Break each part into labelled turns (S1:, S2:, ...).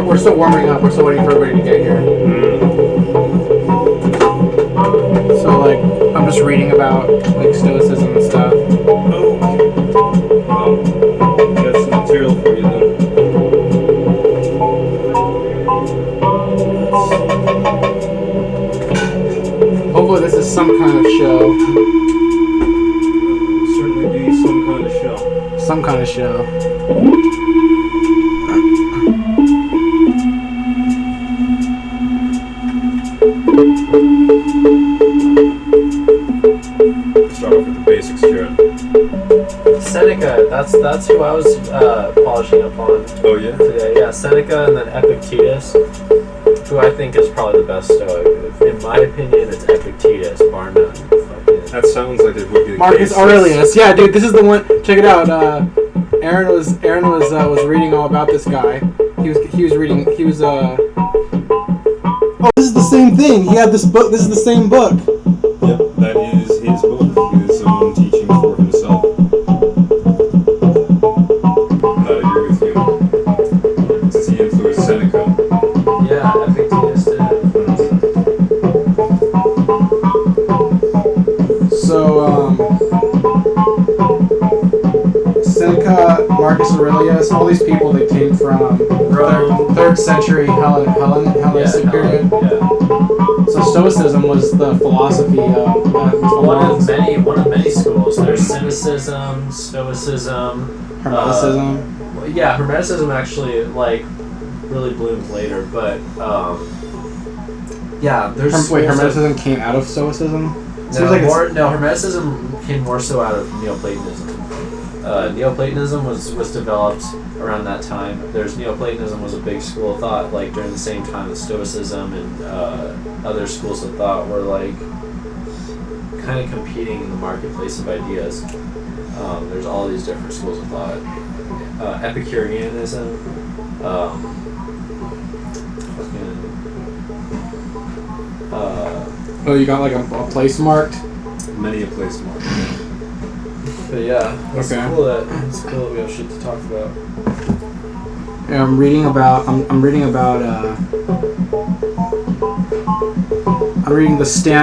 S1: We're still warming up. We're still waiting for everybody to get here. So, like, I'm just reading about, like, stoicism and stuff.
S2: Oh. Well, got some material for you then.
S1: Hopefully this is some kind of show.
S2: Certainly be some kind of show.
S1: Some kind of show.
S2: Start off with the basics, Jared.
S3: Seneca, that's who I was polishing up on.
S2: Oh yeah?
S3: Today. Yeah, Seneca and then Epictetus, who I think is probably the best Stoic. In my opinion, it's Epictetus, bar none.
S2: That sounds like it would be the
S1: Marcus
S2: case.
S1: Aurelius. Yeah, dude, this is the one. Check it out. Aaron was reading all about this guy. He was reading. Oh, this is the same thing. He had this book. This is the same book.
S2: Yep, that is his book. His own teaching for himself. I agree with you. Since he influenced Seneca.
S3: Yeah, Epictetus did.
S1: So, Seneca, Marcus Aurelius, all these people, they came from
S3: Rome.
S1: 3rd century Hellenistic period.
S3: Yeah.
S1: So Stoicism was the philosophy of
S3: One of many schools. There's Cynicism, Stoicism,
S1: Hermeticism.
S3: Yeah, Hermeticism actually like really bloomed later, but yeah, there's
S1: Hermeticism came out of Stoicism.
S3: Hermeticism came more so out of Neoplatonism. Neoplatonism was developed around that time. Neoplatonism was a big school of thought, like during the same time as Stoicism and other schools of thought were like kind of competing in the marketplace of ideas. There's all these different schools of thought. Epicureanism.
S1: Oh, you got like a place marked?
S2: Many a place marked.
S3: But yeah, it's
S1: Okay.
S3: cool that we have shit to talk about.
S1: Yeah, I'm reading about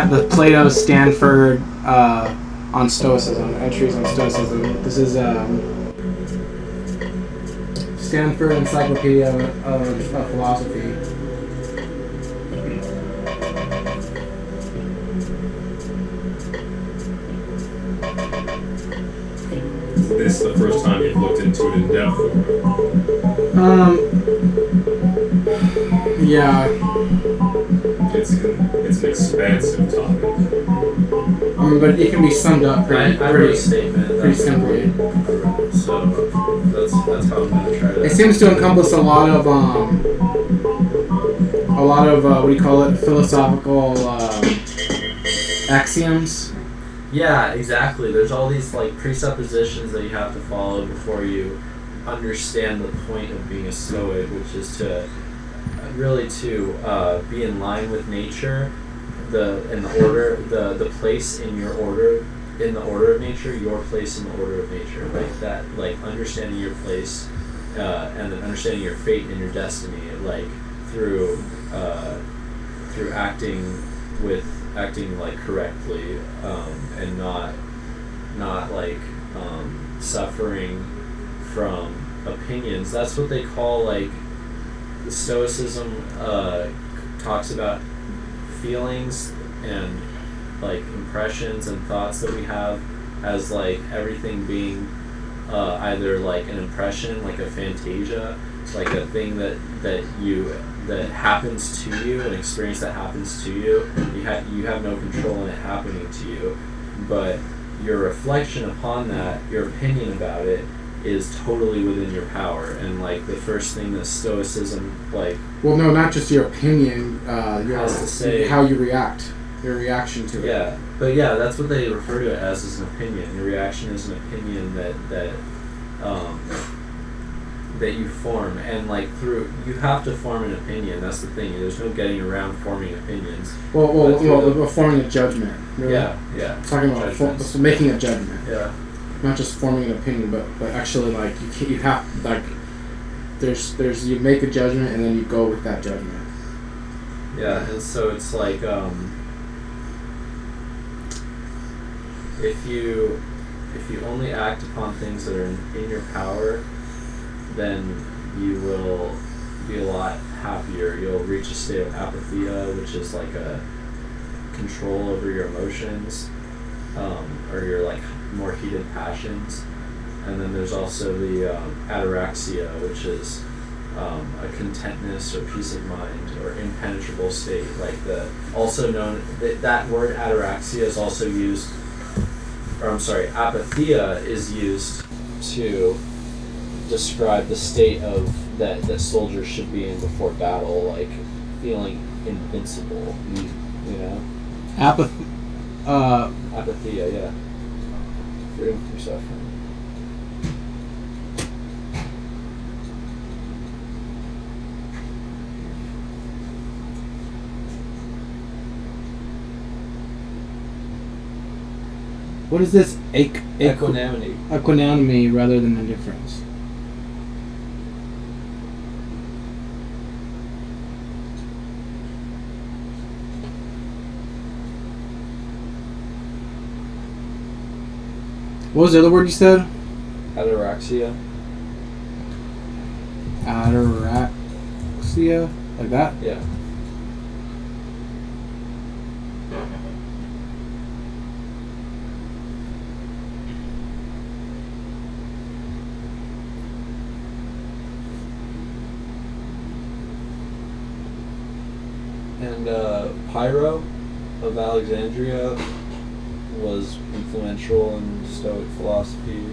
S1: the Plato Stanford on Stoicism, entries on Stoicism. This is Stanford Encyclopedia of Philosophy.
S2: This is the first time you've looked into it in depth.
S1: Yeah.
S2: It's an expansive topic.
S1: But it can be summed up
S3: I wrote a
S1: pretty
S3: statement.
S1: pretty simply.
S3: So that's how I'm gonna try to.
S1: It seems to encompass a lot of what do you call it, philosophical axioms.
S3: Yeah, exactly. There's all these like presuppositions that you have to follow before you understand the point of being a Stoic, which is to really to be in line with nature, the place in your order, in the order of nature, your place in the order of nature, like that, like understanding your place, and then understanding your fate and your destiny, like through acting like correctly, and not like suffering from opinions. That's what they call like Stoicism talks about feelings and like impressions and thoughts that we have as like everything being either like an impression, like a fantasia, like a thing that happens to you, an experience that happens to you. You have no control in it happening to you, but your reflection upon that, your opinion about it, is totally within your power. And like the first thing that Stoicism like.
S1: Well, no, not just your opinion.
S3: Has to say
S1: how you react, your reaction to it.
S3: Yeah, but yeah, that's what they refer to it as an opinion. Your reaction is an opinion that you form, and like through you have to form an opinion. That's the thing. There's no getting around forming opinions.
S1: Well, forming a judgment. Really.
S3: Yeah.
S1: Talking about making a judgment.
S3: Yeah.
S1: Not just forming an opinion, but actually like you have like there's you make a judgment and then you go with that judgment.
S3: Yeah, and so it's like if you only act upon things that are in your power, then you will be a lot happier. You'll reach a state of apatheia, which is like a control over your emotions, or your like more heated passions. And then there's also the ataraxia, which is a contentness or peace of mind or impenetrable state. Like also known that word ataraxia is also used, or I'm sorry, apatheia is used to describe the state of that soldiers should be in before battle, like feeling invincible. You know. Apatheia, yeah. Freedom from suffering.
S1: What is this?
S3: Equanimity.
S1: Equanimity rather than indifference. What was the other word you said?
S3: Ataraxia.
S1: Ataraxia? Like that?
S3: Yeah. And Pyrrho of Alexandria was influential in Stoic philosophy,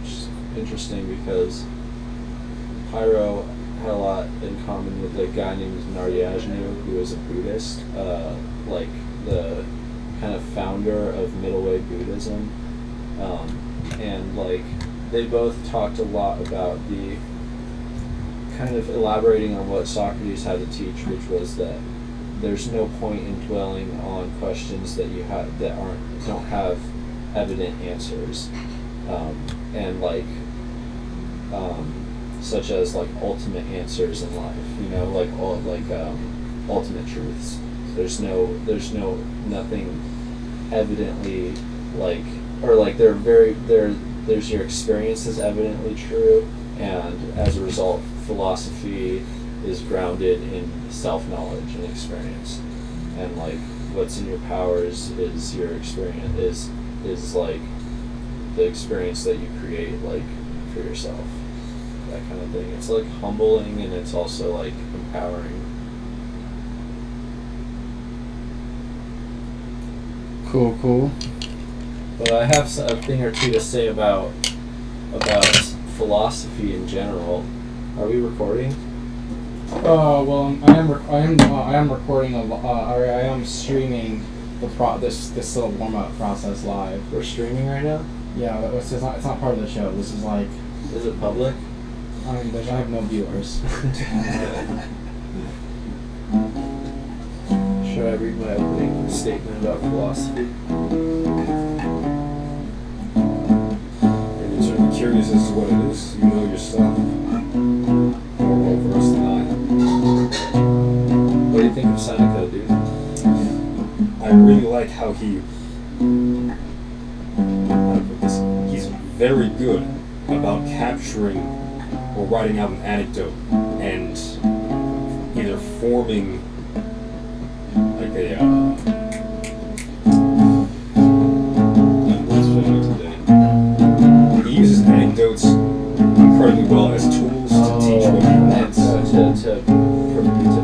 S3: which is interesting because Pyrrho had a lot in common with a guy named Naryajnu, who was a Buddhist, like the kind of founder of middle way Buddhism, and like they both talked a lot about the kind of elaborating on what Socrates had to teach, which was that there's no point in dwelling on questions that you have that don't have evident answers, and like such as like ultimate answers in life, you know, like ultimate truths. There's nothing evidently like, or like there's your experience is evidently true, and as a result, philosophy is grounded in self-knowledge and experience, and like what's in your powers is your experience is like the experience that you create like for yourself, that kind of thing. It's like humbling and it's also like empowering.
S1: Cool.
S3: But I have a thing or two to say about philosophy in general. Are we recording?
S1: Well, I am recording I am streaming this little warm up process live.
S3: We're streaming right now?
S1: Yeah, it's not part of the show. This is like.
S3: Is it public?
S1: I have no viewers.
S3: Should I read my opening statement about philosophy?
S2: I'm certainly curious as to what it is. You know your stuff. More well-versed than I am.
S3: What do you think of Seneca, dude?
S2: I really like how he... how to put this? He's very good about capturing or writing out an anecdote and either forming like a what's failing today. He uses anecdotes incredibly well as tools to teach what he wants.
S3: To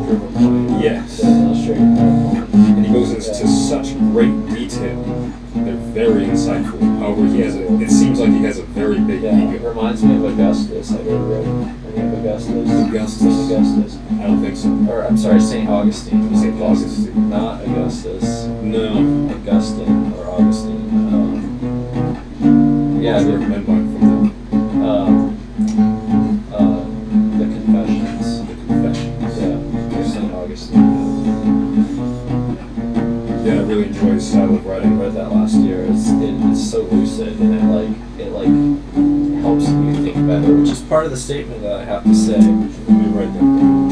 S3: prove a point.
S2: Yes.
S3: To illustrate a point.
S2: And he goes into such great detail. They're very insightful. However, it seems like he has a very big
S3: Yeah, it
S2: ego.
S3: reminds me of Augustus. Have you ever read any of Augustus?
S2: Augustus? I don't think so.
S3: Or, I'm sorry, St. Augustine.
S2: St. Augustine.
S3: Not Augustus.
S2: No.
S3: Augustine or Augustine. Yeah,
S2: I recommend one from
S3: the Confessions.
S2: the Confessions.
S3: Yeah, of St. Augustine.
S2: Yeah, I really enjoy his style of
S3: I
S2: writing.
S3: read that last year. It's so lucid and it helps you think better, which is part of the statement that I have to say.
S2: Let me write that down.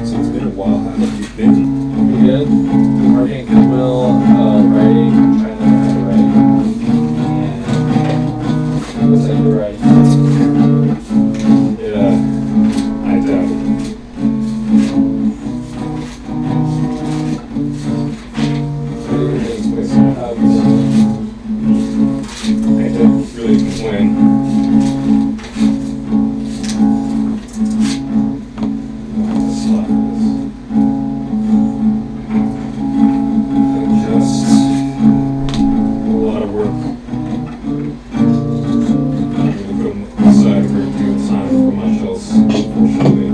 S2: So it's been a while. How have you been?
S3: Pretty good. Working at Goodwill, writing, trying to learn how to write. And what's that you're writing?
S2: I doubt it. I don't really complain. This stuff is just a lot of work. I'm really putting aside a great deal of time for my shelves, unfortunately.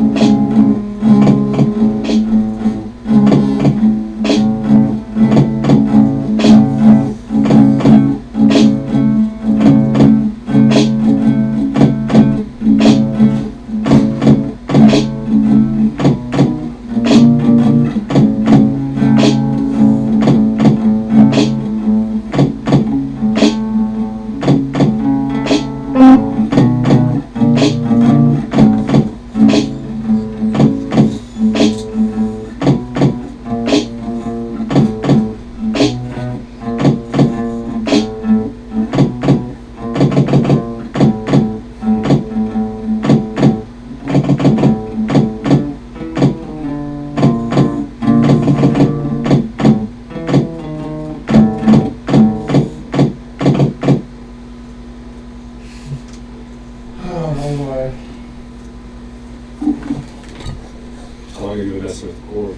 S2: How long have you been messing with the chord?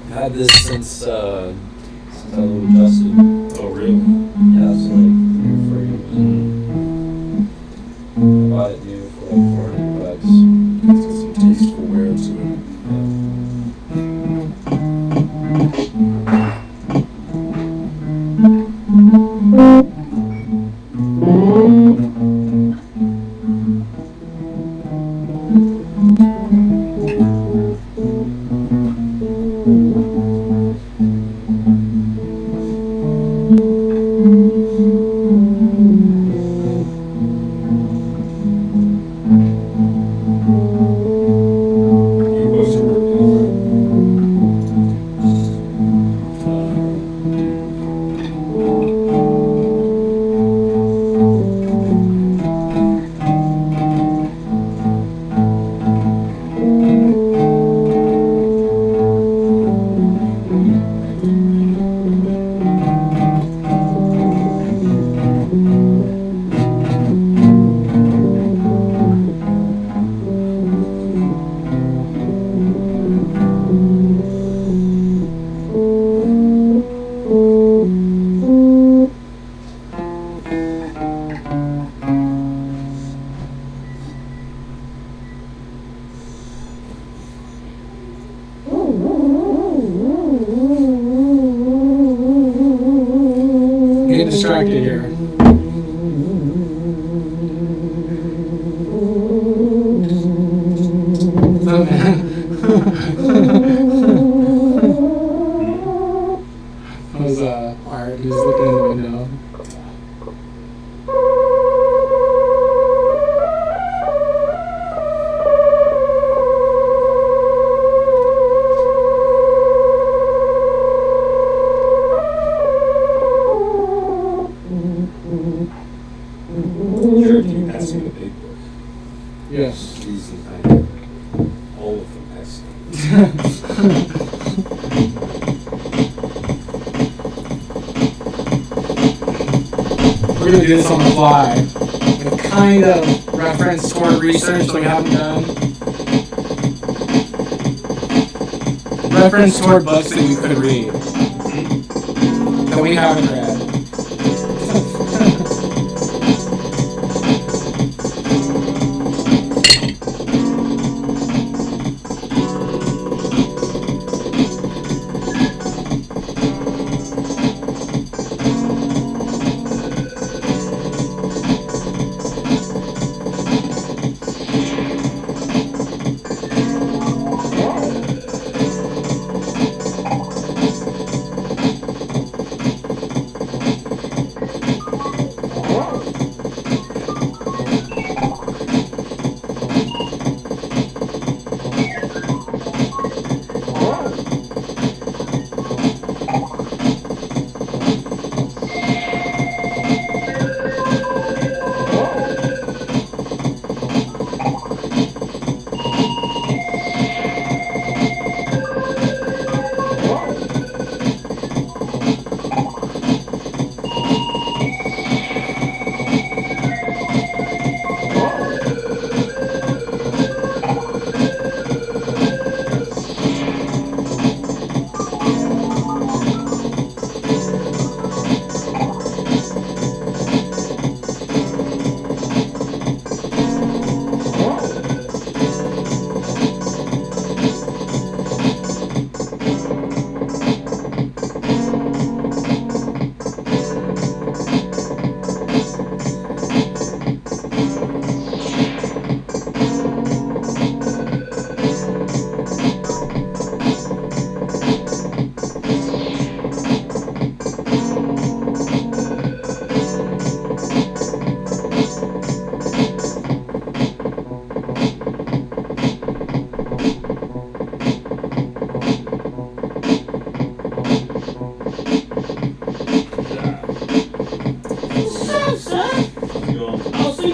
S3: I've had this since I was Justin.
S2: Oh, really?
S3: Yeah, it's like 3 or 4 years. I bought it new for like $400.
S2: It's got some tasteful wear to it.
S1: connected here. What's up, man? I was Art. He was looking in the window.
S2: Sure, can you pass me the paper?
S1: Yes.
S2: Please, all of them pass me.
S1: We're gonna do this on the fly. With kind of reference toward research that we haven't done. Reference toward books that you could read. That we haven't read.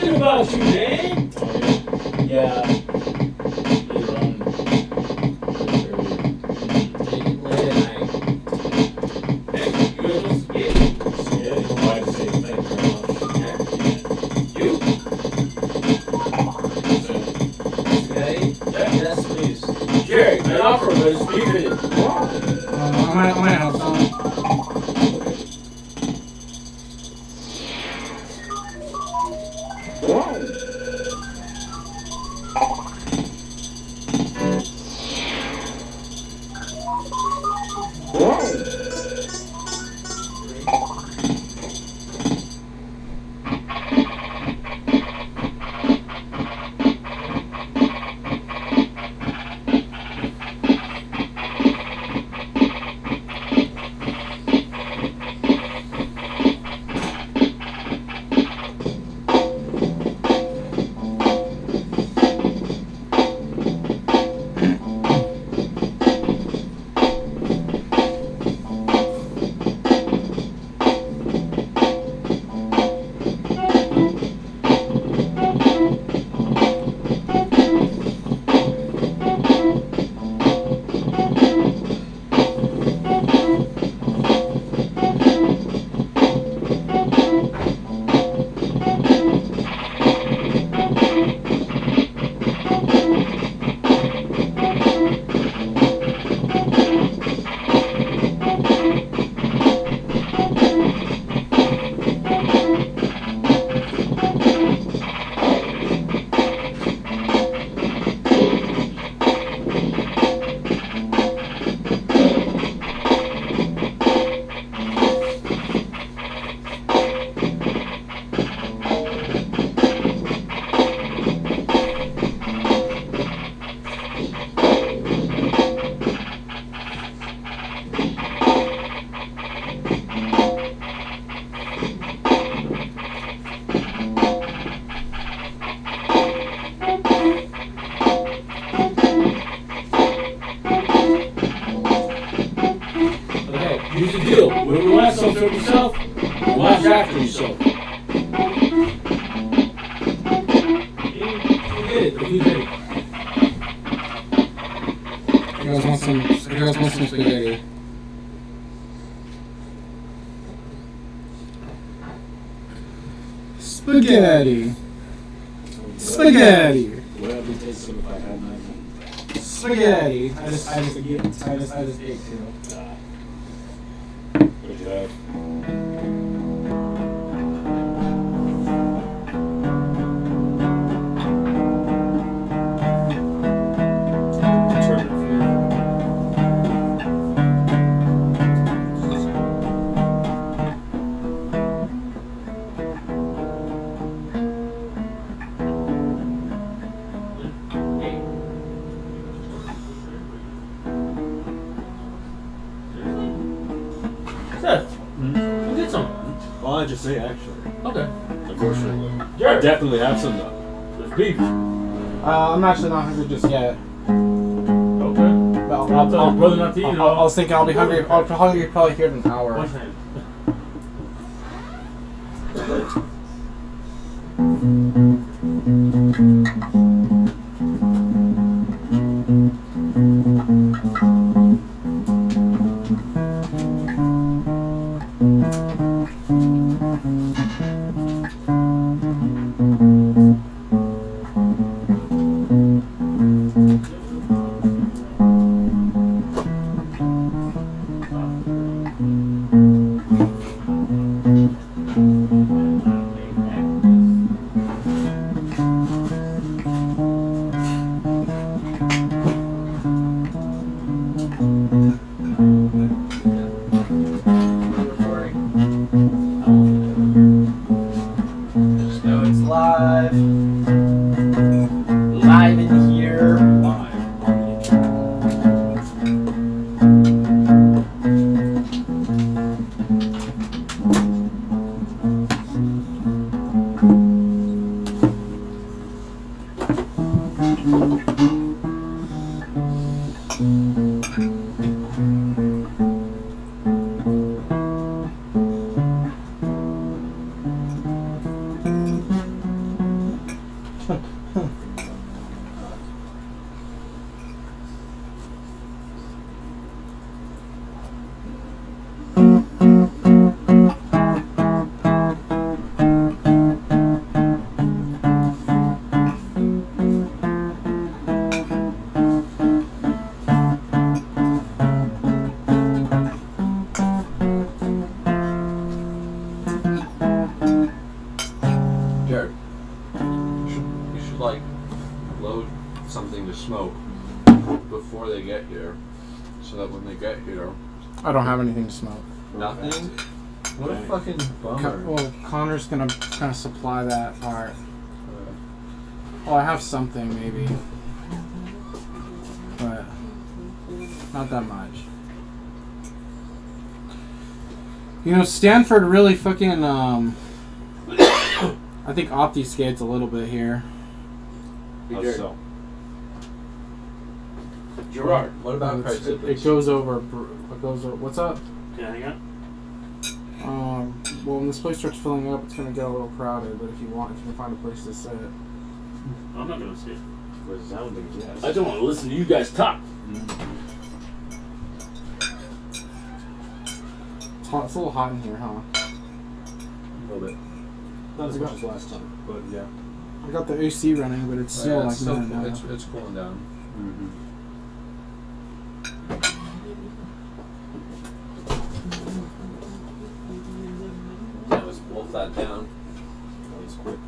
S4: About you, man. Yeah.
S1: I might have some.
S4: after yourself.
S1: You guys want some spaghetti? Spaghetti. Spaghetti.
S4: Would I be tasting if I had my
S1: Spaghetti. I just ate two.
S2: What did you have?
S4: Get some.
S2: Well, I just say actually.
S4: Okay.
S2: Unfortunately.
S4: Yeah.
S2: I definitely have some though.
S4: There's beef.
S1: I'm actually not hungry just yet.
S4: Okay.
S1: But
S4: I'll tell your brother not to eat it
S1: I
S4: all.
S1: was thinking I'll be hungry. I'll be hungry probably here in an hour.
S4: What's name?
S3: Just know it's live. Live in here.
S5: Jared, you should like load something to smoke before they get here, so that when they get here,
S1: I don't have anything to smoke.
S5: nothing. What a fucking bummer.
S1: Well, Connor's gonna kind of supply that part. Oh, I have something maybe, but not that much. You know, Stanford really fucking I think obfuscates a little bit here.
S2: How so?
S4: Gerard.
S5: What about
S1: It's-
S5: Christ?
S1: it goes over. It goes over. What's up?
S4: Can I hang out?
S1: Well, when this place starts filling up, it's gonna get a little crowded. But if you can find a place to sit.
S4: I'm not gonna sit.
S2: Resounding yes.
S4: I don't want to listen to you guys talk.
S1: It's hot. It's a little hot in here, huh?
S2: A little bit. Not as much as last time, but yeah.
S1: I got the AC running, but it's still
S5: Yeah,
S1: like
S5: it's, still,
S1: no.
S5: it's cooling down.
S2: Mm-hmm.
S5: Yeah, let's wolf that down.
S2: That's quick.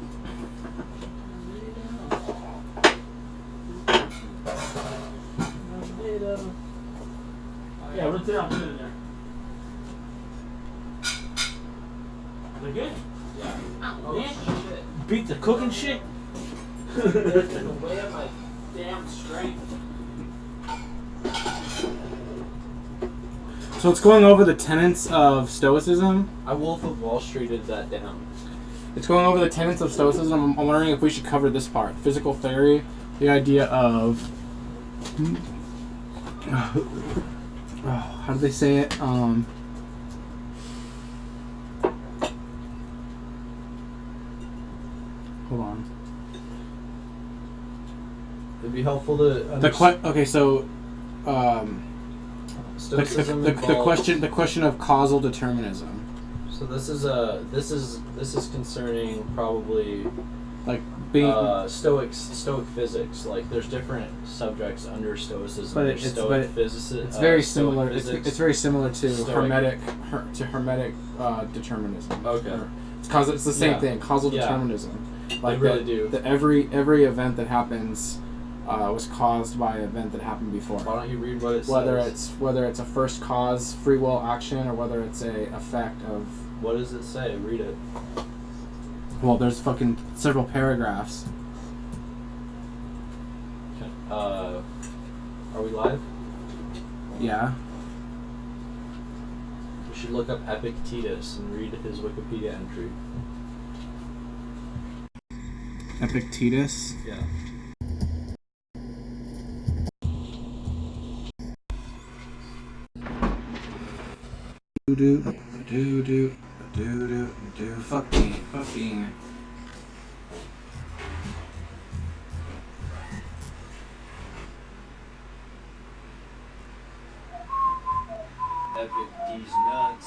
S4: Yeah, let's sit down. Put it in there. Is that good? Yeah. Beat the cooking shit.
S3: The way of my damn strength.
S1: So it's going over the tenets of Stoicism.
S5: I Wolf of Wall Streeted that down.
S1: It's going over the tenets of Stoicism. I'm wondering if we should cover this part. Physical theory, the idea of... how do they say it? Hold on.
S3: It'd be helpful to
S1: Okay, so
S3: Stoicism
S1: the
S3: involves-
S1: question of causal determinism.
S3: So this is concerning probably
S1: Like being
S3: Stoic physics. Like there's different subjects under Stoicism.
S1: But
S3: There's
S1: it's-
S3: Stoic
S1: but
S3: physicists.
S1: it's very similar.
S3: Physics.
S1: It's very similar to
S3: Stoic.
S1: hermetic determinism.
S3: Okay.
S1: It's the same
S3: Yeah.
S1: thing. Causal
S3: Yeah.
S1: determinism. Like
S3: really do.
S1: That every event that happens was caused by an event that happened before.
S3: Why don't you read what it
S1: Whether
S3: says?
S1: it's a first cause, free will action, or whether it's a effect of.
S3: What does it say? Read it.
S1: Well, there's fucking several paragraphs.
S3: Are we live?
S1: Yeah.
S3: We should look up Epictetus and read his Wikipedia entry.
S1: Epictetus.
S3: Yeah.
S1: Fucking.
S3: Epic D's nuts.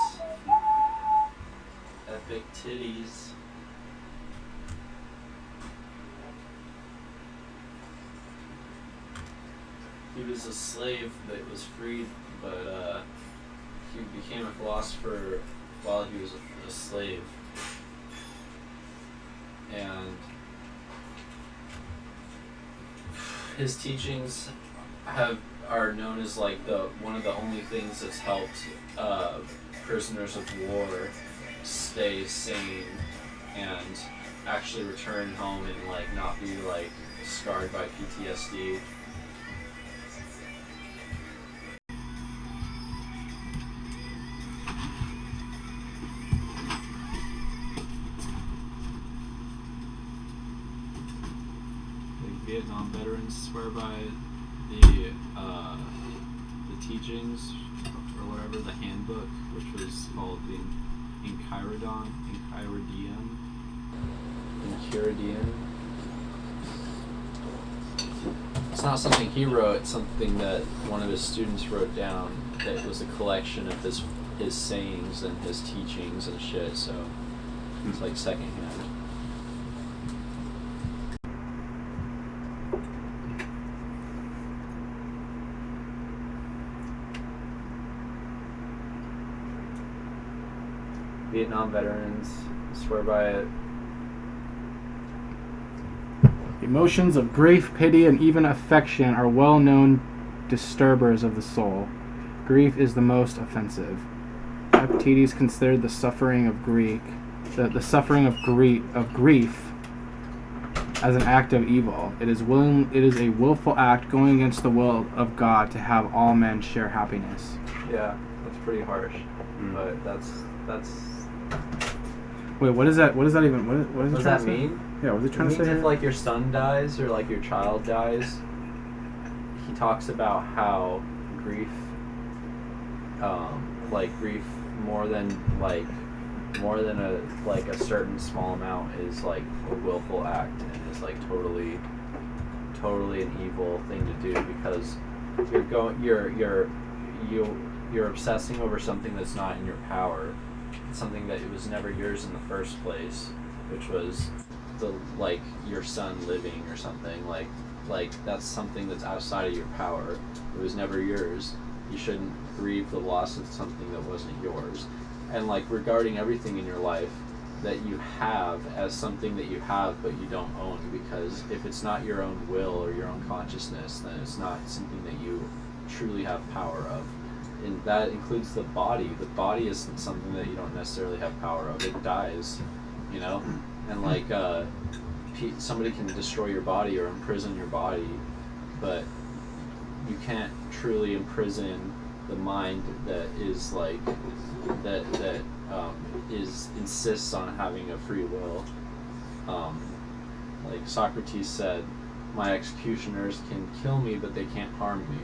S3: Epic titties. He was a slave that was freed, but he became a philosopher while he was a slave. And his teachings are known as like one of the only things that's helped prisoners of war stay sane and actually return home and like not be like scarred by PTSD. Vietnam veterans swear by the teachings or whatever, the handbook, which was called the Enchiridion. It's not something he wrote, it's something that one of his students wrote down that was a collection of his sayings and his teachings and shit, so it's like secondhand. Vietnam veterans swear by it.
S1: Emotions of grief, pity, and even affection are well-known disturbers of the soul. Grief is the most offensive. Epictetus considered the suffering of grief as an act of evil. It is a willful act going against the will of God to have all men share happiness.
S3: Yeah, that's pretty harsh, but that's.
S1: Wait, what is that? What does that even? What is it
S3: What does
S1: trying
S3: that
S1: to say?
S3: mean?
S1: Yeah, what is it trying
S3: It
S1: to say?
S3: means if
S1: here?
S3: like your son dies or like your child dies, he talks about how grief, grief more than a certain small amount is like a willful act and is like totally an evil thing to do because you're obsessing over something that's not in your power. Something that it was never yours in the first place, which was your son living or something like that's something that's outside of your power. It was never yours. You shouldn't grieve the loss of something that wasn't yours. And like regarding everything in your life that you have as something that you have but you don't own, because if it's not your own will or your own consciousness, then it's not something that you truly have power of. And that includes the body. The body isn't something that you don't necessarily have power of. It dies, you know? And like, somebody can destroy your body or imprison your body, but you can't truly imprison the mind that is like, insists on having a free will. Like Socrates said, my executioners can kill me, but they can't harm me.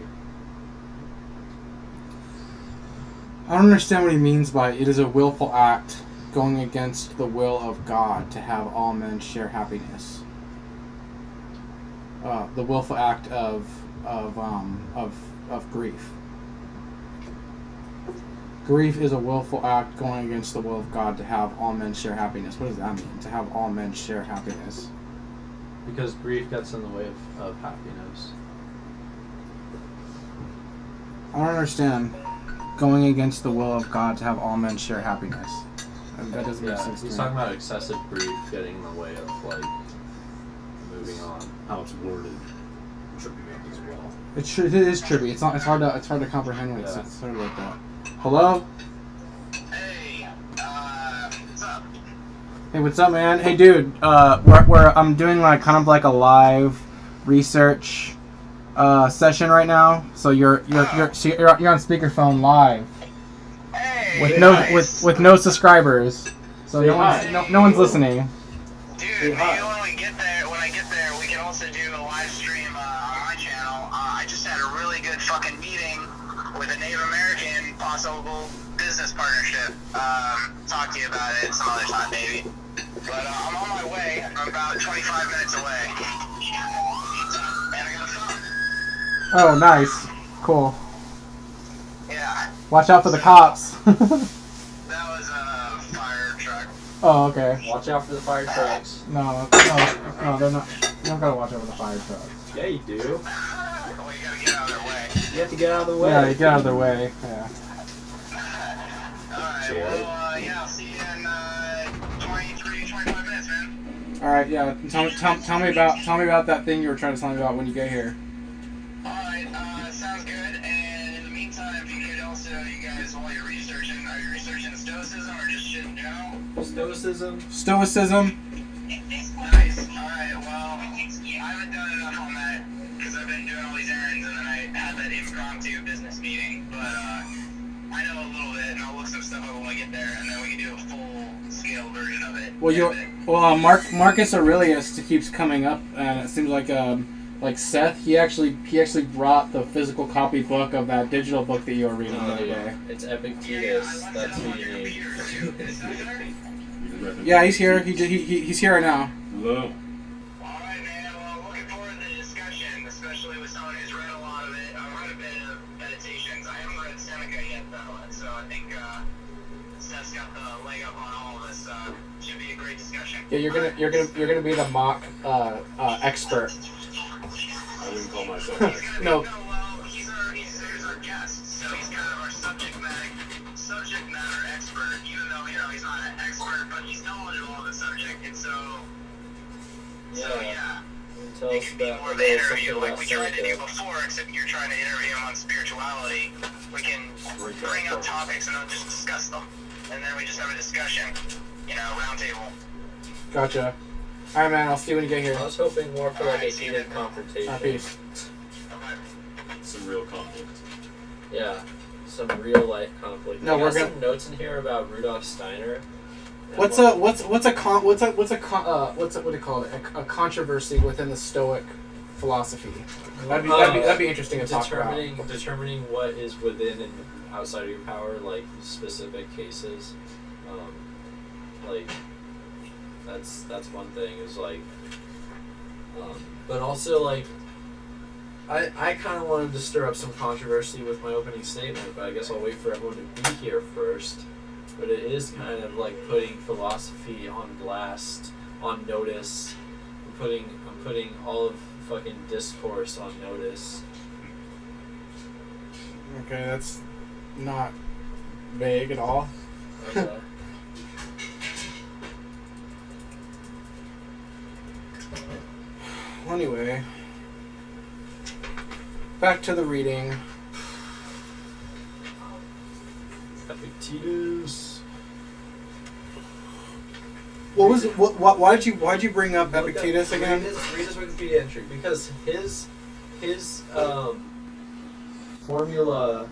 S1: I don't understand what he means by it is a willful act going against the will of God to have all men share happiness. The willful act of grief. Grief is a willful act going against the will of God to have all men share happiness. What does that mean? To have all men share happiness.
S3: Because grief gets in the way of happiness.
S1: I don't understand. Going against the will of God to have all men share happiness. That doesn't make sense to
S3: He's
S1: me.
S3: talking about excessive grief getting in the way of moving on.
S2: How it's worded tripping me up as well.
S1: It is trippy. It's hard to comprehend when it's sort of like that. Hello?
S6: Hey, what's up?
S1: Hey, what's up, man? Hey, dude. I'm doing kind of a live research session right now. So you're on speakerphone live
S6: Hey,
S1: with
S6: nice.
S1: with no subscribers. So no one's listening.
S6: Dude, maybe when I get there, we can also do a live stream on my channel. I just had a really good fucking meeting with a Native American possible business partnership. Talk to you about it some other time, maybe. But I'm on my way. I'm about 25 minutes away. And I got a phone.
S1: Oh, nice. Cool.
S6: Yeah,
S1: Watch out for the cops.
S6: that was a fire truck.
S1: Oh, okay.
S3: Watch out for the fire trucks.
S1: No, they're not. You don't gotta watch out for the fire trucks.
S3: Yeah, you do.
S6: Well, you gotta get out of their way.
S3: You have to get out of the way.
S1: Yeah, get out of their way. Yeah.
S6: Alright, well, yeah, I'll see you in 25 minutes, man.
S1: All right. Yeah. Tell me about that thing you were trying to tell me about when you get here.
S6: Alright, sounds good. And in the meantime, if you could also, you guys, while you're researching, are you researching stoicism or just shit in general?
S3: Stoicism.
S1: Stoicism.
S6: Nice. Alright, well, I haven't done enough on that because I've been doing all these errands and then I had that impromptu business meeting. But I know a little bit and I'll look some stuff up when I get there and then we can do a full-scale version of it.
S1: Marcus Aurelius keeps coming up, and it seems like Seth. He actually brought the physical copy book of that digital book that you were reading the other day.
S3: It's Epictetus. That's who you need.
S1: Yeah, he's here. He's here right now.
S2: Hello.
S6: Alright, man. Well, I'm looking forward to the discussion, especially with someone who's read a lot of it. I've read a bit of meditations. I haven't read Seneca yet, though, and so I think Seth's got the leg up on all of this. Should be a great discussion.
S1: Yeah, you're gonna be the mock expert.
S2: I wouldn't call myself an expert.
S1: No.
S6: Well, he's our guest, so he's kind of our subject matter expert. Even though he's not an expert, but he's knowledgeable on the subject, and so yeah.
S3: Tell
S6: It
S3: us
S6: could be
S3: about
S6: more of
S3: a
S6: an
S3: little
S6: interview
S3: something
S6: like
S3: about
S6: we tried to do
S3: Seneca.
S6: before, except you're trying to interview him on spirituality. We can bring up topics and then just discuss them. And then we just have a discussion, round table.
S1: Gotcha. All right, man. I'll see you when you get here.
S3: I was hoping more for like a heated confrontation.
S1: Peace.
S6: Okay.
S2: Some real conflict.
S3: Yeah, some real life conflict.
S1: No,
S3: I
S1: we're
S3: got
S1: gonna-
S3: some notes in here about Rudolf Steiner. And
S1: What do you call it? A controversy within the Stoic philosophy. That'd be interesting to talk about.
S3: Determining what is within and outside of your power, like specific cases. Like that's one thing is like, but also like, I kind of wanted to stir up some controversy with my opening statement, but I guess I'll wait for everyone to be here first. But it is kind of like putting philosophy on blast, on notice. I'm putting all of fucking discourse on notice.
S1: Okay, that's not vague at all.
S3: Okay.
S1: Anyway, back to the reading.
S3: Epictetus.
S1: What was it? Why'd you bring up Epictetus again?
S3: Read his Wikipedia entry because his formula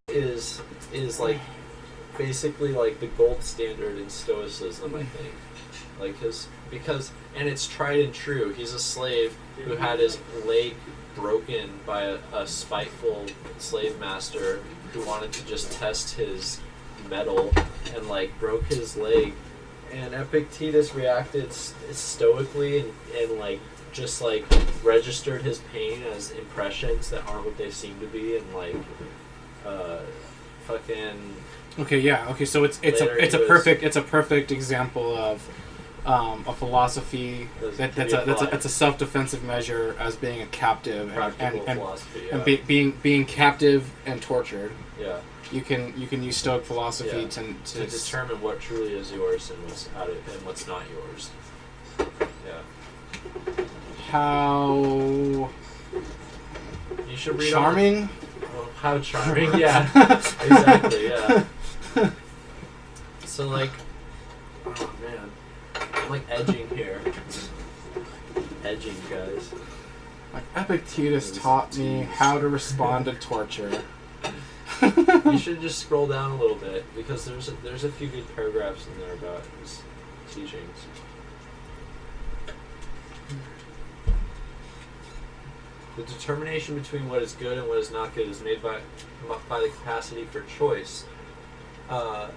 S3: is like basically like the gold standard in Stoicism, I think. Like and it's tried and true. He's a slave who had his leg broken by a spiteful slave master who wanted to just test his metal and like broke his leg, and Epictetus reacted stoically and like just like registered his pain as impressions that aren't what they seem to be, and like fucking.
S1: Okay, yeah. Okay, so it's a perfect example of a philosophy that's a self-defensive measure as being a captive
S3: Practical philosophy, yeah.
S1: and being captive and tortured.
S3: Yeah.
S1: You can use Stoic philosophy
S3: Yeah.
S1: to
S3: determine what truly is yours and what's out of and what's not yours. Yeah.
S1: How
S3: You should read
S1: charming.
S3: Well, how charming? Yeah. Exactly. Yeah. So like, oh man, I'm like edging here. Edging, guys.
S1: Like Epictetus taught me how to respond to torture.
S3: You should just scroll down a little bit because there's a few good paragraphs in there about his teachings. The determination between what is good and what is not good is made by the capacity for choice.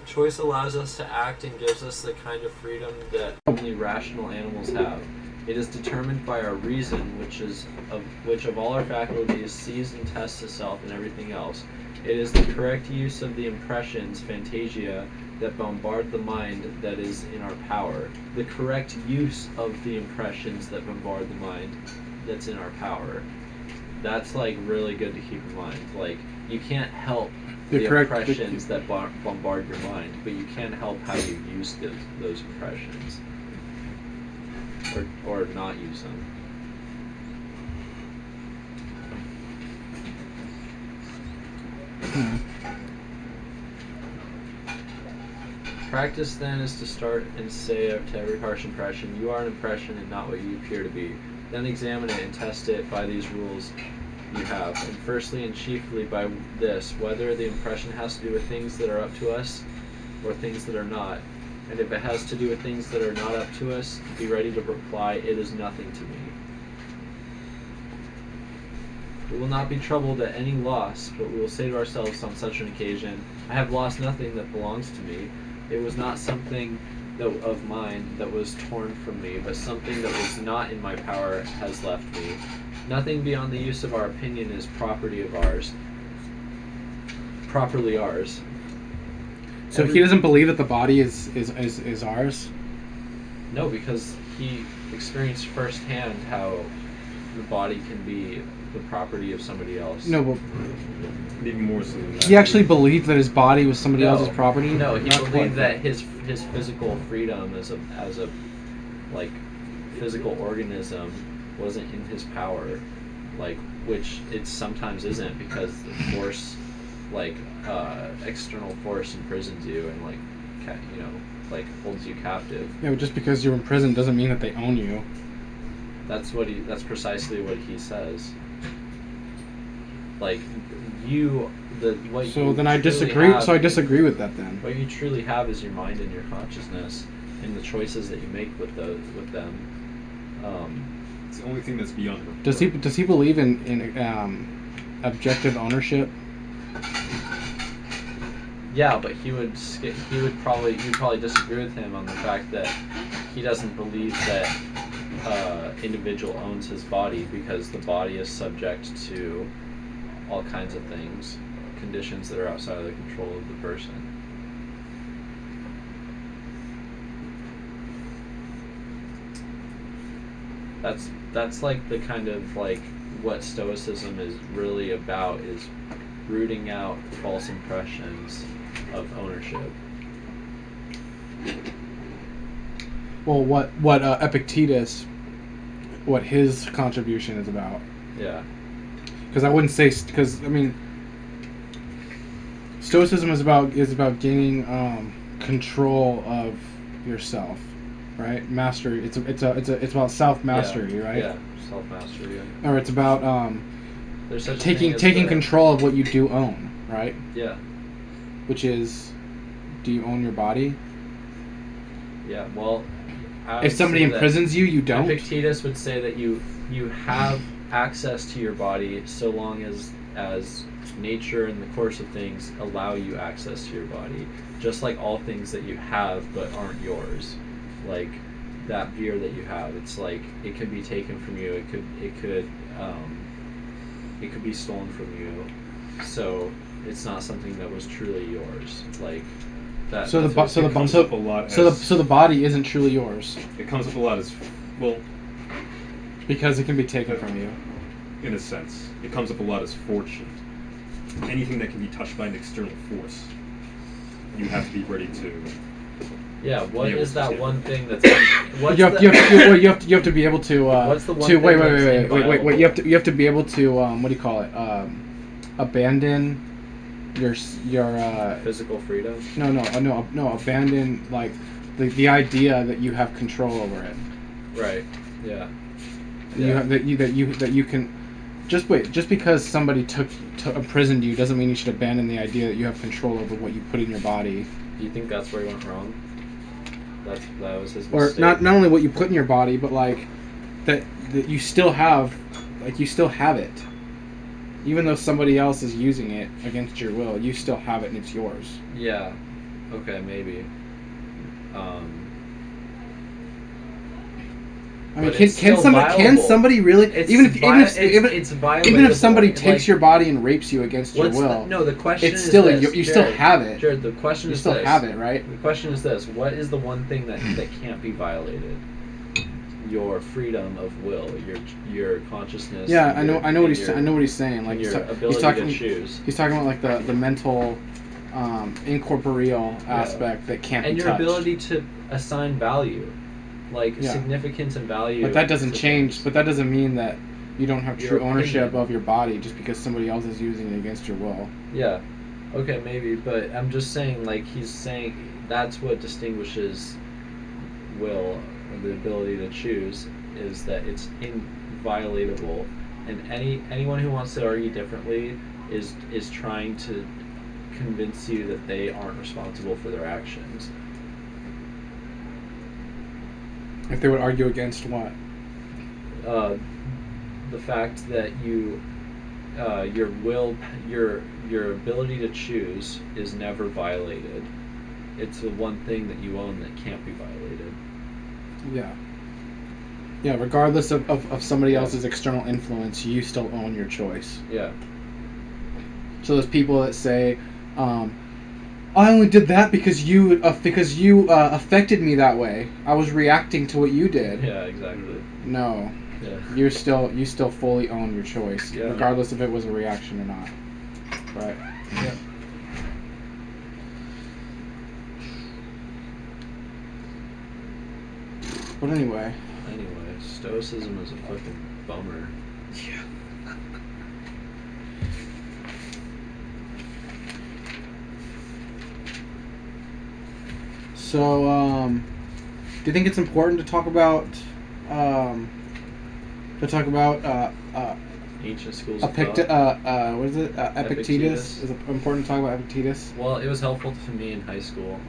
S3: Choice allows us to act and gives us the kind of freedom that only rational animals have. It is determined by our reason, which of all our faculties sees and tests itself and everything else. It is the correct use of the impressions, fantasia, that bombard the mind that is in our power. The correct use of the impressions that bombard the mind that's in our power. That's like really good to keep in mind. Like, you can't help the impressions that bombard your mind, but you can help how you use those impressions, or not use them. Practice then is to start and say to every harsh impression, you are an impression and not what you appear to be. Then examine it and test it by these rules you have. And firstly and chiefly by this, whether the impression has to do with things that are up to us or things that are not. And if it has to do with things that are not up to us, be ready to reply, it is nothing to me. We will not be troubled at any loss, but we will say to ourselves on such an occasion, I have lost nothing that belongs to me. It was not something of mine that was torn from me, but something that was not in my power has left me. Nothing beyond the use of our opinion is property of ours, properly ours.
S1: So he doesn't believe that the body is ours?
S3: No, because he experienced firsthand how the body can be the property of somebody else.
S1: No, but
S2: Even more so than that.
S1: he actually believed that his body was somebody else's property?
S3: No, he
S1: Not
S3: believed
S1: quite.
S3: that his physical freedom as a like physical organism wasn't in his power, like, which it sometimes isn't, because the force, like external force imprisons you and like holds you captive.
S1: Yeah, but just because you're in prison doesn't mean that they own you.
S3: That's precisely what he says. Like, what
S1: So
S3: you
S1: then I
S3: truly
S1: disagree.
S3: have-
S1: So I disagree with that then.
S3: What you truly have is your mind and your consciousness, and the choices that you make with them.
S2: It's the only thing that's beyond her.
S1: Does he believe in objective ownership?
S3: Yeah, but you'd probably disagree with him on the fact that he doesn't believe that individual owns his body, because the body is subject to all kinds of things, conditions that are outside of the control of the person. That's like the kind of like what Stoicism is really about, is rooting out false impressions of ownership.
S1: Well, what Epictetus, what his contribution is about.
S3: Yeah.
S1: Because I wouldn't say, because I mean, Stoicism is about gaining control of yourself, right? Mastery. It's about self mastery, right?
S3: Yeah, self mastery. Yeah.
S1: Or it's about
S3: There's such a
S1: taking
S3: thing as the-
S1: control of what you do own, right?
S3: Yeah.
S1: Which is, do you own your body?
S3: Yeah. Well, I
S1: If
S3: would
S1: somebody
S3: say that
S1: imprisons you, you don't.
S3: Epictetus would say that you have access to your body so long as nature and the course of things allow you access to your body, just like all things that you have but aren't yours. Like that beer that you have, it's like it could be taken from you. It could be stolen from you. So it's not something that was truly yours. Like that.
S1: So the body isn't truly yours.
S2: It comes up a lot as well.
S1: Because it can be taken from you.
S2: In a sense, it comes up a lot as fortune. Anything that can be touched by an external force, you have to be ready to.
S3: Yeah, what is that one thing that's?
S1: You have to be able to.
S3: What's the one
S1: to
S3: thing
S1: wait. You have to be able to. What do you call it? Abandon your
S3: physical freedom.
S1: No. Abandon like the idea that you have control over it.
S3: Right. Yeah.
S1: You have that you can. Just because somebody imprisoned you doesn't mean you should abandon the idea that you have control over what you put in your body.
S3: Do you think that's where he went wrong? That was his
S1: Or
S3: mistake.
S1: not only what you put in your body, but like that you still have, like you still have it, even though somebody else is using it against your will. You still have it and it's yours.
S3: Yeah. Okay. Maybe.
S1: I mean, can somebody really? Even if somebody takes your body and rapes you against your will,
S3: the question
S1: it's
S3: is
S1: still
S3: this,
S1: you
S3: Jared,
S1: still have it.
S3: Jared, the question
S1: you
S3: is
S1: still
S3: this.
S1: have it, right?
S3: The question is this: what is the one thing that can't be violated? Your freedom of will, your consciousness.
S1: Yeah, I know what he's saying. Like
S3: your ability to choose.
S1: He's talking about like the mental, incorporeal aspect that can't be touched.
S3: And your ability to assign value. Like significance and value.
S1: But that doesn't change. But that doesn't mean that you don't have true ownership of your body just because somebody else is using it against your will.
S3: Yeah. Okay, maybe. But I'm just saying, like, he's saying that's what distinguishes will, or the ability to choose, is that it's inviolatable. And anyone who wants to argue differently is trying to convince you that they aren't responsible for their actions.
S1: If they would argue against what?
S3: The fact that your will, your ability to choose is never violated. It's the one thing that you own that can't be violated.
S1: Yeah. Yeah, regardless of somebody else's external influence, you still own your choice.
S3: Yeah.
S1: So there's people that say, I only did that because you affected me that way. I was reacting to what you did.
S3: Yeah, exactly.
S1: No.
S3: Yeah.
S1: You still fully own your choice, regardless if it was a reaction or not. Right.
S3: Yeah.
S1: But anyway,
S3: stoicism is a fucking bummer.
S1: Yeah. So, do you think it's important to talk about
S3: ancient schools
S1: of thought? What is it? Epictetus? Is it important to talk about Epictetus?
S3: Well, it was helpful to me in high school.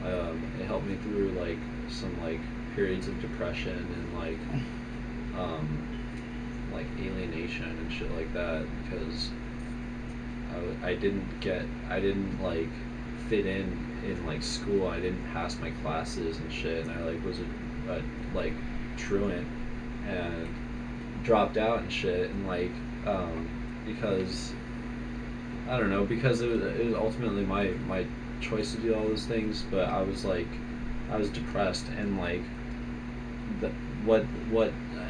S3: It helped me through like some like periods of depression and like alienation and shit like that, because I didn't like fit in like school. I didn't pass my classes and shit, and I like was a like truant and dropped out and shit, and like because I don't know, because it was ultimately my choice to do all those things, but I was depressed, and like what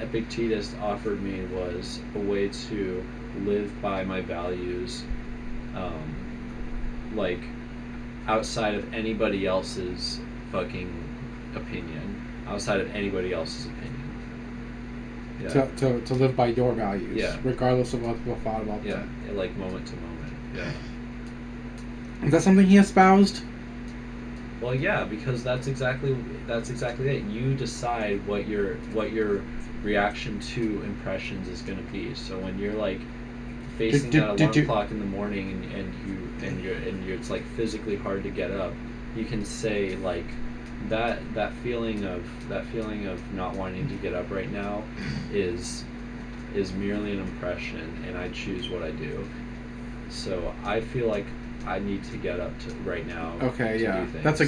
S3: Epictetus offered me was a way to live by my values, like outside of anybody else's fucking opinion, Yeah.
S1: To live by your values,
S3: yeah,
S1: regardless of what people thought about
S3: yeah,
S1: them.
S3: Yeah, like moment to moment. Yeah.
S1: Is that something he espoused?
S3: Well, yeah, because that's exactly it. You decide what your reaction to impressions is going to be. So when you're like facing that alarm clock in the morning and you're it's like physically hard to get up, you can say like that feeling of not wanting to get up right now is merely an impression, and I choose what I do. So I feel like I need to get up to right now.
S1: Okay,
S3: to
S1: yeah,
S3: do things,
S1: that's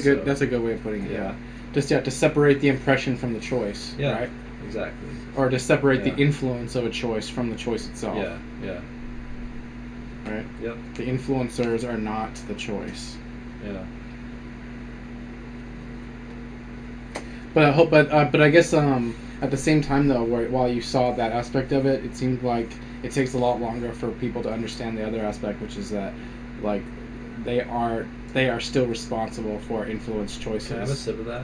S1: a good way of putting it. Yeah, just to separate the impression from the choice.
S3: Yeah.
S1: Right.
S3: Exactly.
S1: Or to separate
S3: Yeah.
S1: the influence of a choice from the choice itself.
S3: Yeah. Yeah.
S1: Right.
S3: Yep.
S1: The influencers are not the choice.
S3: Yeah.
S1: But I hope, but I guess at the same time though, while you saw that aspect of it, it seemed like it takes a lot longer for people to understand the other aspect, which is that, like, they are still responsible for influence choices.
S3: Can I have a sip of that?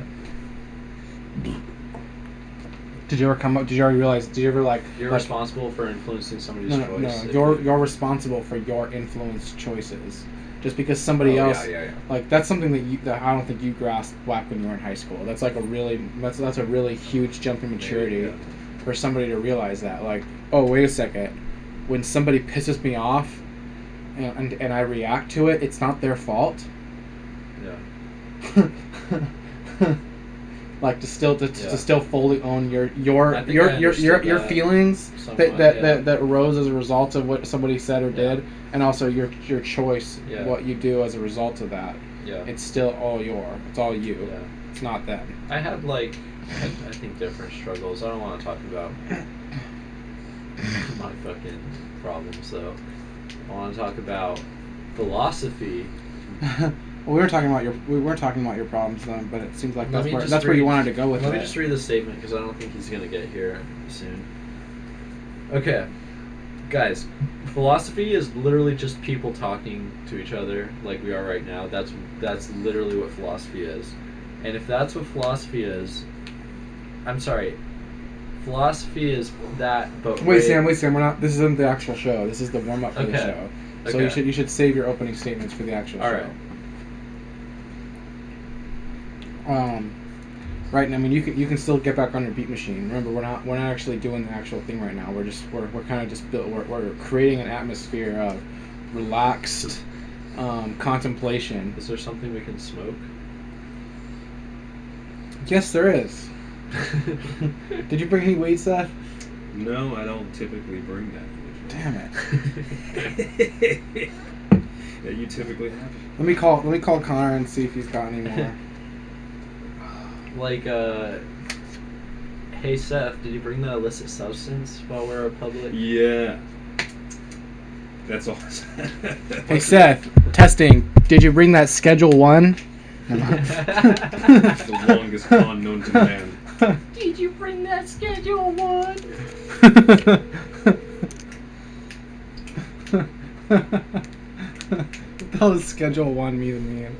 S1: Did you ever come up? Did you ever realize? Did you ever like?
S3: You're
S1: like,
S3: responsible for influencing somebody's
S1: No,
S3: choice. if
S1: you're responsible for your influence choices. Just because somebody else,
S5: Yeah.
S1: like, that's something that I don't think you grasped back when you were in high school. That's like that's a really huge jump in maturity
S3: Yeah.
S1: for somebody to realize that. Like, oh, wait a second, when somebody pisses me off, and I react to it, it's not their fault.
S3: Yeah.
S1: Like to still fully own your
S3: I think I understood that
S1: feelings
S3: somewhat,
S1: that arose as a result of what somebody said or did, and also your choice,
S3: Yeah.
S1: what you do as a result of that.
S3: Yeah.
S1: It's still all it's all you.
S3: Yeah.
S1: It's not them.
S3: I had I think different struggles. I don't want to talk about my fucking problems though. I want to talk about philosophy.
S1: Well, we weren't talking about your problems then, but it seems like
S3: Let me
S1: that's
S3: just
S1: where you
S3: read-
S1: wanted to go with
S3: Let
S1: it.
S3: me just read the statement because I don't think he's gonna get here soon. Okay, guys, philosophy is literally just people talking to each other like we are right now. That's literally what philosophy is, and if that's what philosophy is, I'm sorry. Philosophy is that, but
S1: Wait, Sam. We're not. This isn't the actual show. This is the warm up for the
S3: Okay.
S1: show. So
S3: Okay.
S1: you should save your opening statements for the actual
S3: All
S1: show.
S3: right.
S1: Right. I mean, you can still get back on your beat machine. Remember, we're not actually doing the actual thing right now. We're kind of just we're creating an atmosphere of relaxed contemplation.
S3: Is there something we can smoke?
S1: Yes, there is. Did you bring any weed, Seth?
S2: No, I don't typically bring that.
S1: Damn it.
S2: Yeah, you typically have it.
S1: Let me call Connor and see if he's got any more.
S3: Like, hey Seth, did you bring that illicit substance while we were in public?
S2: Yeah. That's all.
S1: Hey Seth, testing. Did you bring that Schedule 1?
S2: The longest con known to man.
S3: Did you bring that Schedule 1?
S1: That was Schedule 1 mean.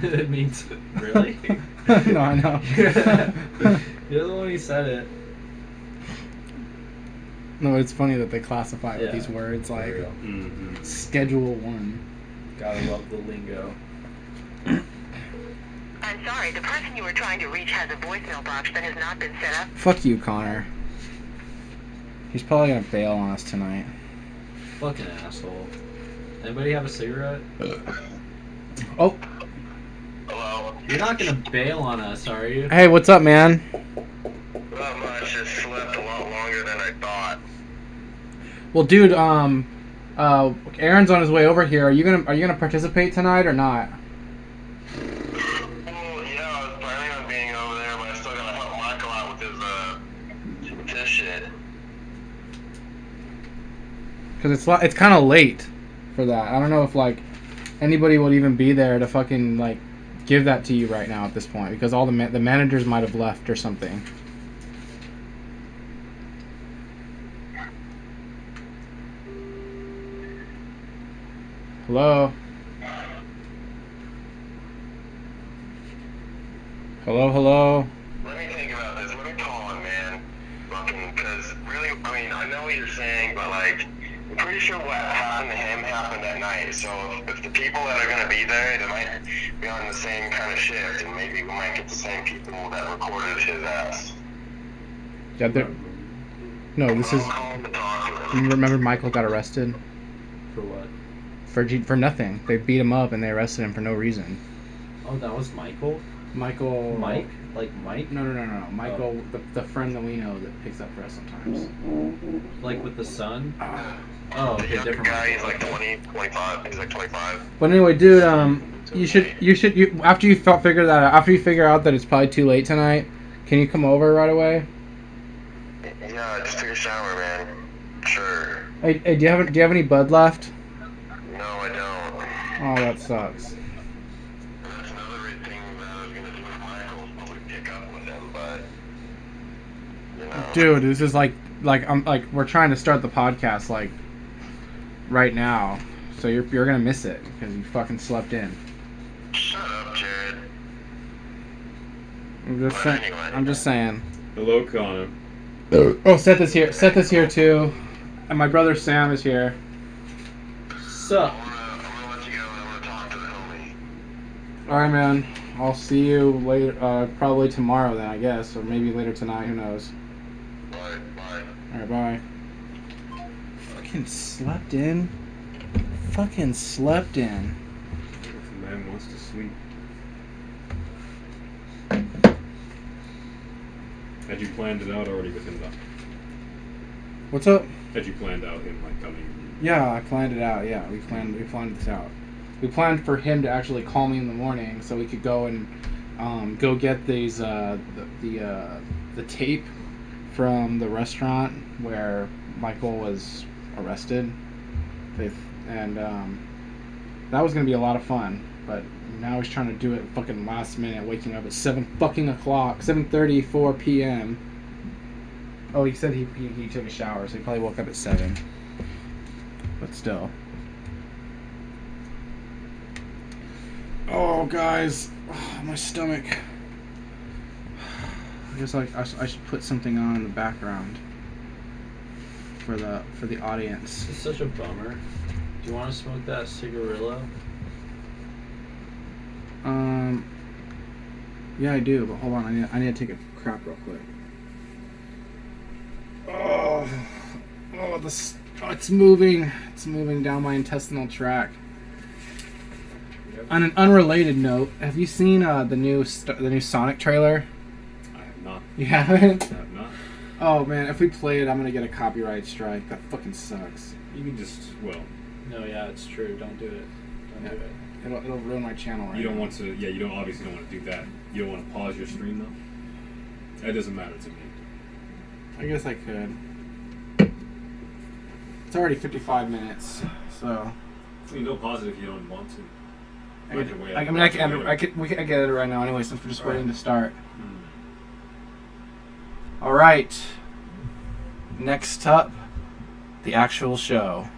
S3: It means really?
S1: No, I know.
S3: You're the one who said it.
S1: No, it's funny that they classify it with
S3: Yeah.
S1: these words like
S3: For real.
S2: Mm-hmm.
S1: Schedule 1.
S3: Gotta love the lingo.
S7: I'm sorry, the person you were trying to reach has a voicemail box that has not been set up.
S1: Fuck you, Connor. He's probably gonna bail on us tonight.
S3: Fucking asshole. Anybody have a cigarette?
S1: Oh,
S6: Hello.
S3: You're not gonna bail on us, are you?
S1: hey, what's up, man?
S6: Not much. Just slept a lot longer than I thought.
S1: Well, dude, Aaron's on his way over here. Are you gonna participate tonight or not?
S6: Well, yeah, I was planning on being over there, but I still gotta help Michael out with his shit.
S1: Because it's kind of late for that. I don't know if like anybody would even be there to fucking like give that to you right now at this point because all the managers might have left or something. Hello. Hello.
S6: Let me think about this. Let me call him, man. Fucking, because really, I mean, I know what you're saying, but like, I'm pretty sure what happened to him happened that night. So if the people that are gonna be there, they might be on the same kind of shift, and maybe we might get the same people that recorded his ass.
S1: Yeah, no, this is.
S6: I'll call him to talk to him.
S1: Remember, Michael got arrested
S3: For what?
S1: for nothing. They beat him up and they arrested him for no reason.
S3: Oh, that was Michael?
S1: Michael.
S3: Mike? Like Mike?
S1: No. Michael, the friend that we know that picks up for us sometimes.
S3: Like with the son?
S1: Ah.
S3: Oh,
S6: The
S3: okay,
S6: younger
S3: different
S6: guy, he's
S3: Michael.
S6: like 20, 25. He's like 25.
S1: But anyway, dude, you after you figure out that it's probably too late tonight, can you come over right away?
S6: Yeah, just take a shower, man. Sure.
S1: Hey, do you have any bud left?
S6: No, I don't.
S1: Oh, that sucks.
S6: That's another thing that I was gonna do with Michael, probably pick up with him, but you know.
S1: Dude, this is like we're trying to start the podcast like right now, so you're gonna miss it because you fucking slept in.
S6: Shut up, Jared.
S1: I'm just saying.
S2: Hello, Connor.
S1: Oh, set this here too. And my brother Sam is here.
S3: Sup?
S6: I'm gonna let you go and I'm gonna talk to the homie.
S1: All right, man. I'll see you later. Probably tomorrow then, I guess, or maybe later tonight. Who knows?
S6: Bye.
S1: All right, bye. Fucking slept in.
S2: If a man wants to sleep. Had you planned it out already with him, though?
S1: What's up?
S2: Had you planned out him, like, coming?
S1: Yeah, I planned it out. Yeah, we planned this out. We planned for him to actually call me in the morning so we could go and go get these the tape from the restaurant where Michael was arrested. And that was gonna be a lot of fun, but now he's trying to do it fucking last minute, waking up at 7:34 p.m. Oh, he said he took a shower, so he probably woke up at 7. But still. Oh, guys, my stomach. I guess I should put something on in the background for the audience.
S3: It's such a bummer. Do you want to smoke that cigarillo?
S1: Yeah, I do, but hold on, I need to take a crap real quick. Oh, it's moving. It's moving down my intestinal tract. On an unrelated note, have you seen the new Sonic trailer?
S2: I have not.
S1: You haven't?
S2: I have not.
S1: Oh man, if we play it, I'm gonna get a copyright strike. That fucking sucks.
S2: You can just, well,
S3: No, yeah, it's true. Don't do it. Don't
S1: Yeah.
S3: do it.
S1: It'll ruin my channel. Right
S2: you don't
S1: now.
S2: want to, yeah, you obviously don't want to do that. You don't want to pause your stream, though? That doesn't matter to me.
S1: I guess I could. It's already 55 minutes, so.
S2: You don't pause it if you don't want to.
S1: I get it right now anyway, since we're just waiting to start. All right. Next up, the actual show.